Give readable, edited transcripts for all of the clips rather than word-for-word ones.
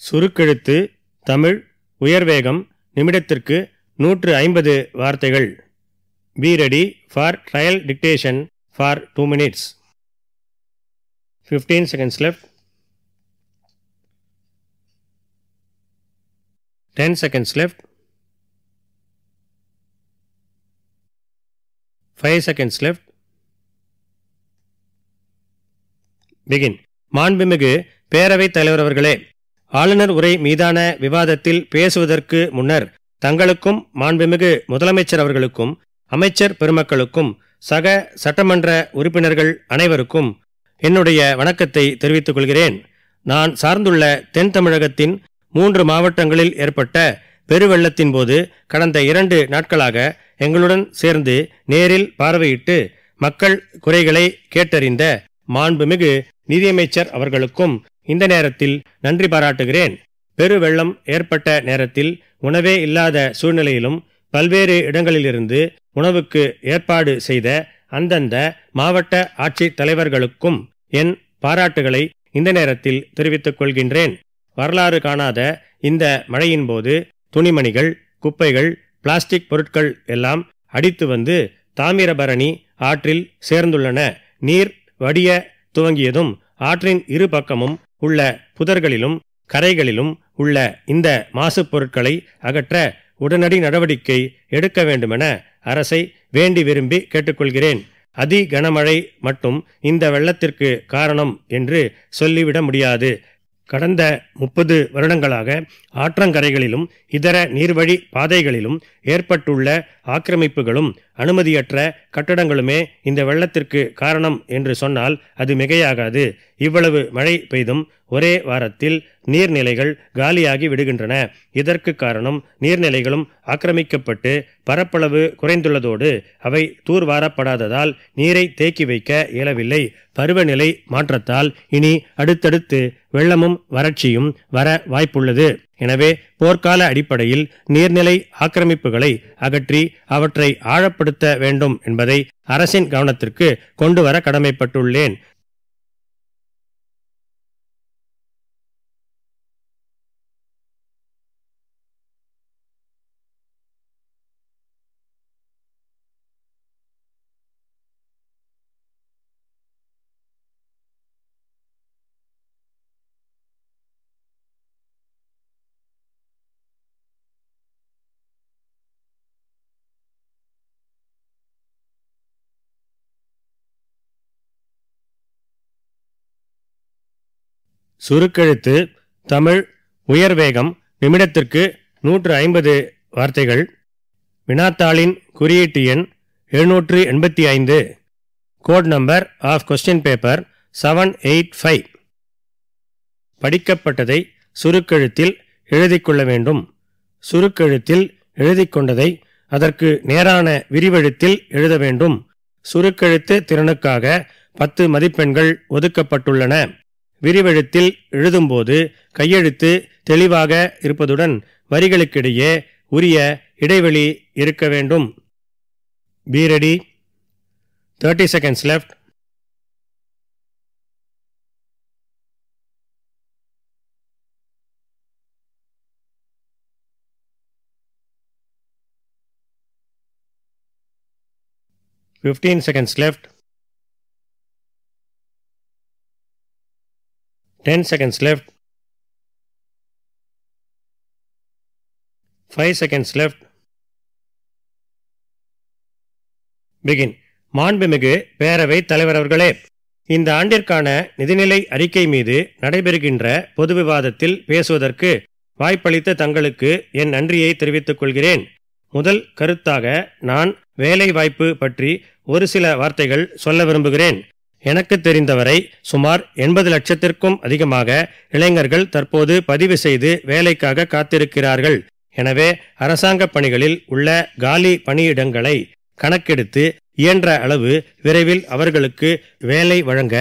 சுருக்கெழுத்து தமிழ் உயர்வேகம் நிமிடத்திற்கு 150 வார்த்தைகள். Be ready for trial dictation for 2 minutes. 15 seconds left. 10 seconds left. 5 seconds left. Begin. மாண்புமிகு பேரவைத் தலைவர் அவர்களே, ஆளுநர் உரை மீதான விவாதத்தில் பேசுவதற்கு முன்னர் தங்களுக்கும் மாண்புமிகு முதலமைச்சர் அவர்களுக்கும் அமைச்சர் பெருமக்களுக்கும் சக சட்டமன்ற உறுப்பினர்கள் அனைவருக்கும் என்னுடைய வணக்கத்தை தெரிவித்துக் கொள்கிறேன். நான் சார்ந்துள்ள தென் தமிழகத்தின் 3 மாவட்டங்களில் ஏற்பட்ட பெருவெள்ளத்தின் போது கடந்த 2 நாட்களாக எங்களுடன் சேர்ந்து நேரில் பார்வையிட்டு மக்கள் குறைகளை கேட்டறிந்த மாண்புமிகு நிதியமைச்சர் அவர்களுக்கும் இந்த நேரத்தில் நன்றி பாராட்டுகிறேன். பெருவெள்ளம் ஏற்பட்ட நேரத்தில் உணவே இல்லாத சூழ்நிலையிலும் பல்வேறு இடங்களிலிருந்து உணவுக்கு ஏற்பாடு செய்த அந்தந்த மாவட்ட ஆட்சித் தலைவர்களுக்கும் என் பாராட்டுகளை இந்த நேரத்தில் தெரிவித்துக் கொள்கின்றேன். வரலாறு காணாத இந்த மழையின் போது துணிமணிகள், குப்பைகள், பிளாஸ்டிக் பொருட்கள் எல்லாம் அடித்து வந்து தாமிரபரணி ஆற்றில் சேர்ந்துள்ளன. நீர் வடிய துவங்கியதும் ஆற்றின் இரு பக்கமும் உள்ள புதர்களிலும் கரைகளிலும் உள்ள இந்த மாசுப் பொருட்களை அகற்ற உடனடி நடவடிக்கை எடுக்க வேண்டுமென அரசை வேண்டி விரும்பி கேட்டுக்கொள்கிறேன். அதி கனமழை மட்டும் இந்த வெள்ளத்திற்கு காரணம் என்று சொல்லிவிட முடியாது. கடந்த 30 வருடங்களாக ஆற்றங்கரைகளிலும் இதர நீர்வழி பாதைகளிலும் ஏற்பட்டுள்ள ஆக்கிரமிப்புகளும் அனுமதியற்ற கட்டடங்களுமே இந்த வெள்ளத்திற்கு காரணம் என்று சொன்னால் அது மிகையாகாது. இவ்வளவு மழை பெய்தும் ஒரே வாரத்தில் நீர்நிலைகள் காலியாகி விடுகின்றன. இதற்கு காரணம் நீர்நிலைகளும் ஆக்கிரமிக்கப்பட்டு பரப்பளவு குறைந்துள்ளதோடு அவை தூர்வாரப்படாததால் நீரை தேக்கி வைக்க இயலவில்லை. பருவநிலை மாற்றத்தால் இனி அடுத்தடுத்து வெள்ளமும் வறட்சியும் வர வாய்ப்புள்ளது. எனவே போர்க்கால அடிப்படையில் நீர்நிலை ஆக்கிரமிப்புகளை அகற்றி அவற்றை ஆழப்படுத்த வேண்டும் என்பதை அரசின் கவனத்திற்கு கொண்டு வர கடமைப்பட்டுள்ளேன். சுருக்கெழுத்து தமிழ் உயர்வேகம் நிமிடத்திற்கு 150 வார்த்தைகள். வினாத்தாளின் குறியீட்டு எண் 785. Code number of question paper 785. படிக்கப்பட்டதை சுருக்கெழுத்தில் எழுதிக்கொள்ள வேண்டும். சுருக்கெழுத்தில் எழுதிக்கொண்டதை அதற்கு நேரான விரிவெழுத்தில் எழுத வேண்டும். சுருக்கெழுத்து திறனுக்காக 10 மதிப்பெண்கள் ஒதுக்கப்பட்டுள்ளன. விரிவெழுத்தில் எழுதும்போது கையெழுத்து தெளிவாக இருப்பதுடன் வரிகளுக்கிடையே உரிய இடைவெளி இருக்க வேண்டும். Be ready. 30 seconds left. 15 seconds left. 10 seconds left. 5 seconds left. Begin. மாண்புமிகு பேரவை தலைவர் அவர்களே, இந்த ஆண்டிற்கான நிதிநிலை அறிக்கை மீது நடைபெறுகின்ற பொது விவாதத்தில் பேசுவதற்கு வாய்ப்பளித்த தங்களுக்கு என் நன்றியை தெரிவித்துக் கொள்கிறேன். முதல் கருத்தாக நான் வேலை வாய்ப்பு பற்றி ஒரு சில வார்த்தைகள் சொல்ல விரும்புகிறேன். எனக்கு தெரிந்தவரை சுமார் 80 லட்சத்திற்கும் அதிகமாக இளைஞர்கள் தற்போது பதிவு செய்து வேலைக்காக காத்திருக்கிறார்கள். எனவே அரசாங்க பணிகளில் உள்ள காலி பணியிடங்களை கணக்கெடுத்து இயன்ற அளவு விரைவில் அவர்களுக்கு வேலை வழங்க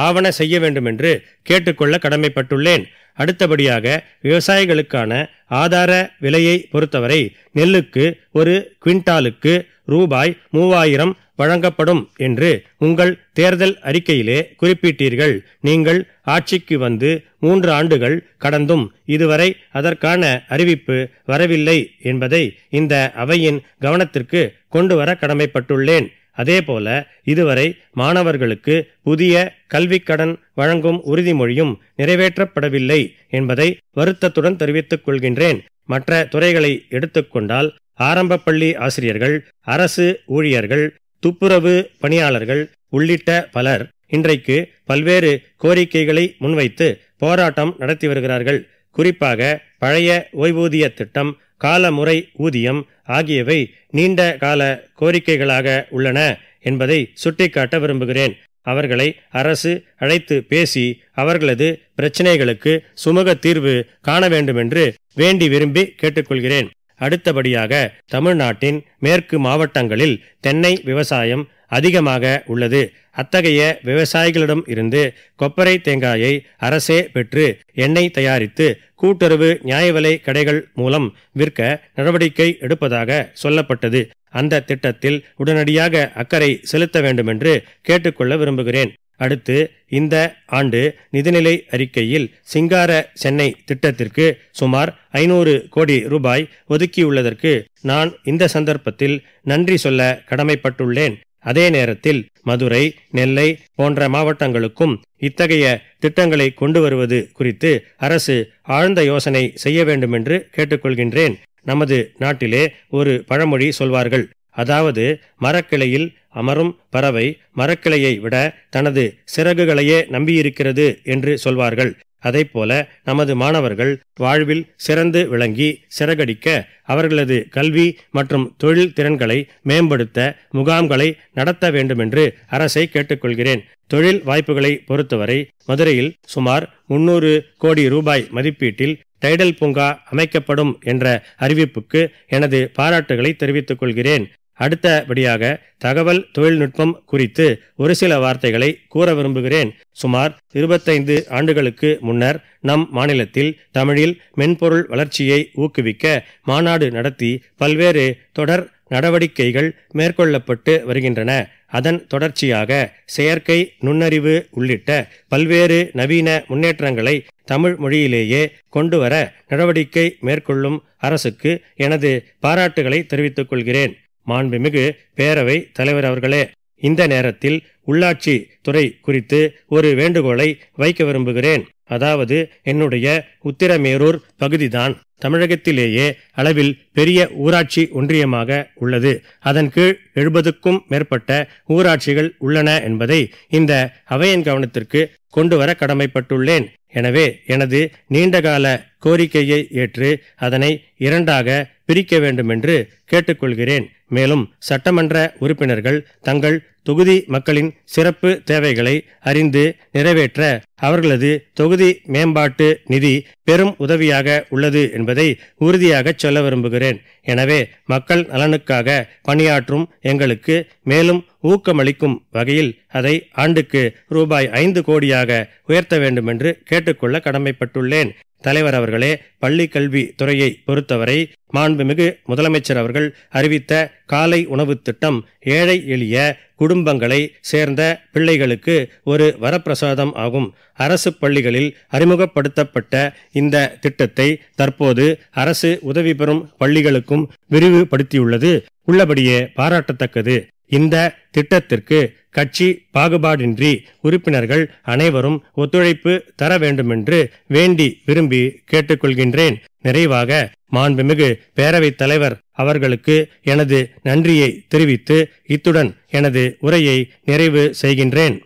ஆவண செய்ய வேண்டுமென்று கேட்டுக்கொள்ள கடமைப்பட்டுள்ளேன். அடுத்தபடியாக விவசாயிகளுக்கான ஆதார விலையை பொறுத்தவரை நெல்லுக்கு ஒரு குவிண்டாலுக்கு ரூபாய் 3000 வழங்கப்படும் என்று உங்கள் தேர்தல் அறிக்கையிலே குறிப்பிட்டீர்கள். நீங்கள் ஆட்சிக்கு வந்து 3 ஆண்டுகள் கடந்தும் இதுவரை அதற்கான அறிவிப்பு வரவில்லை என்பதை இந்த அவையின் கவனத்திற்கு கொண்டுவர கடமைப்பட்டுள்ளேன். அதேபோல இதுவரை மாணவர்களுக்கு புதிய கல்விக்கடன் வழங்கும் உறுதிமொழியும் நிறைவேற்றப்படவில்லை என்பதை வருத்தத்துடன் தெரிவித்துக் கொள்கின்றேன். மற்ற துறைகளை எடுத்துக்கொண்டால் ஆரம்ப பள்ளி ஆசிரியர்கள், அரசு ஊழியர்கள், துப்புரவு பணியாளர்கள் உள்ளிட்ட பலர் இன்றைக்கு பல்வேறு கோரிக்கைகளை முன்வைத்து போராட்டம் நடத்தி வருகிறார்கள். குறிப்பாக பழைய ஓய்வூதிய திட்டம், காலமுறை ஊதியம் ஆகியவை நீண்ட கால கோரிக்கைகளாக உள்ளன என்பதை சுட்டிக்காட்ட விரும்புகிறேன். அவர்களை அரசு அழைத்து பேசி அவர்களது பிரச்சினைகளுக்கு சுமூக தீர்வு காண வேண்டுமென்று வேண்டி விரும்பி கேட்டுக்கொள்கிறேன். அடுத்தபடியாக தமிழ்நாட்டின் மேற்கு மாவட்டங்களில் தென்னை விவசாயம் அதிகமாக உள்ளது. அத்தகைய விவசாயிகளிடம் இருந்து கொப்பரை தேங்காயை அரசே பெற்று எண்ணெய் தயாரித்து கூட்டுறவு நியாய விலை கடைகள் மூலம் விற்க நடவடிக்கை எடுப்பதாக சொல்லப்பட்டது. அந்த திட்டத்தில் உடனடியாக அக்கறை செலுத்த வேண்டுமென்று கேட்டுக்கொள்ள விரும்புகிறேன். அடுத்து இந்த ஆண்டு நிதிநிலை அறிக்கையில் சிங்கார சென்னை திட்டத்திற்கு சுமார் 500 கோடி ரூபாய் ஒதுக்கியுள்ளதற்கு நான் இந்த சந்தர்ப்பத்தில் நன்றி சொல்ல கடமைப்பட்டுள்ளேன். அதே நேரத்தில் மதுரை, நெல்லை போன்ற மாவட்டங்களுக்கும் இத்தகைய திட்டங்களை கொண்டு வருவது குறித்து அரசு ஆழ்ந்த யோசனை செய்ய வேண்டுமென்று கேட்டுக்கொள்கின்றேன். நமது நாட்டிலே ஒரு பழமொழி சொல்வார்கள். அதாவது, மரக்கிளையில் அமரும் பறவை மரக்கிளையை விட தனது சிறகுகளையே நம்பியிருக்கிறது என்று சொல்வார்கள். அதைப்போல நமது மாணவர்கள் வாழ்வில் சிறந்து விளங்கி சிறகடிக்க அவர்களது கல்வி மற்றும் தொழில் திறன்களை மேம்படுத்த முகாம்களை நடத்த வேண்டுமென்று அரசை கேட்டுக்கொள்கிறேன். தொழில் வாய்ப்புகளை பொறுத்தவரை மதுரையில் சுமார் 300 கோடி ரூபாய் மதிப்பீட்டில் டைடல் பூங்கா அமைக்கப்படும் என்ற அறிவிப்புக்கு எனது பாராட்டுகளை தெரிவித்துக் கொள்கிறேன். அடுத்தபடியாக தகவல் தொழில்நுட்பம் குறித்து ஒரு சில வார்த்தைகளை கூற விரும்புகிறேன். சுமார் 25 ஆண்டுகளுக்கு முன்னர் நம் மாநிலத்தில் தமிழில் மென்பொருள் வளர்ச்சியை ஊக்குவிக்க மாநாடு நடத்தி பல்வேறு தொடர் நடவடிக்கைகள் மேற்கொள்ளப்பட்டு வருகின்றன. அதன் தொடர்ச்சியாக செயற்கை நுண்ணறிவு உள்ளிட்ட பல்வேறு நவீன முன்னேற்றங்களை தமிழ் மொழியிலேயே கொண்டுவர நடவடிக்கை மேற்கொள்ளும் அரசுக்கு எனது பாராட்டுகளை தெரிவித்துக் கொள்கிறேன். மாண்புமிகு பேரவை தலைவர் அவர்களே, இந்த நேரத்தில் உள்ளாட்சி துறை குறித்து ஒரு வேண்டுகோளை வைக்க விரும்புகிறேன். அதாவது, என்னுடைய உத்திரமேரூர் பகுதிதான் தமிழகத்திலேயே அளவில் பெரிய ஊராட்சி ஒன்றியமாக உள்ளது. அதன் கீழ் 70க்கும் மேற்பட்ட ஊராட்சிகள் உள்ளன என்பதை இந்த அவையின் கவனத்திற்கு கொண்டுவர கடமைப்பட்டுள்ளேன். எனவே எனது நீண்டகால கோரிக்கையை ஏற்று அதனை 2ஆக பிரிக்க வேண்டுமென்று கேட்டுக்கொள்கிறேன். மேலும் சட்டமன்ற உறுப்பினர்கள் தங்கள் தொகுதி மக்களின் சிறப்பு தேவைகளை அறிந்து நிறைவேற்ற அவர்களது தொகுதி மேம்பாட்டு நிதி பெரும் உதவியாக உள்ளது என்பதை உறுதியாக சொல்ல விரும்புகிறேன். எனவே மக்கள் நலனுக்காக பணியாற்றும் எங்களுக்கு மேலும் ஊக்கமளிக்கும் வகையில் அதை ஆண்டுக்கு ரூபாய் 5 கோடியாக உயர்த்த வேண்டுமென்று கேட்டுக்கொள்ள கடமைப்பட்டுள்ளேன். தலைவர் அவர்களே, பள்ளி கல்வி துறையை பொறுத்தவரை மாண்புமிகு முதலமைச்சர் அவர்கள் அறிவித்த காலை உணவு திட்டம் ஏழை எளிய குடும்பங்களை சேர்ந்த பிள்ளைகளுக்கு ஒரு வரப்பிரசாதம் ஆகும். அரசு பள்ளிகளில் அறிமுகப்படுத்தப்பட்ட இந்த திட்டத்தை தற்போது அரசு உதவி பெறும் பள்ளிகளுக்கும் விரிவுபடுத்தியுள்ளது உள்ளபடியே பாராட்டத்தக்கது. இந்த திட்டத்திற்கு கட்சி பாகுபாடின்றி உறுப்பினர்கள் அனைவரும் ஒத்துழைப்பு தர வேண்டுமென்று வேண்டி விரும்பி கேட்டுக்கொள்கின்றேன். நிறைவாக மாண்புமிகு பேரவைத் தலைவர் அவர்களுக்கு எனது நன்றியை தெரிவித்து இத்துடன் எனது உரையை நிறைவு செய்கின்றேன்.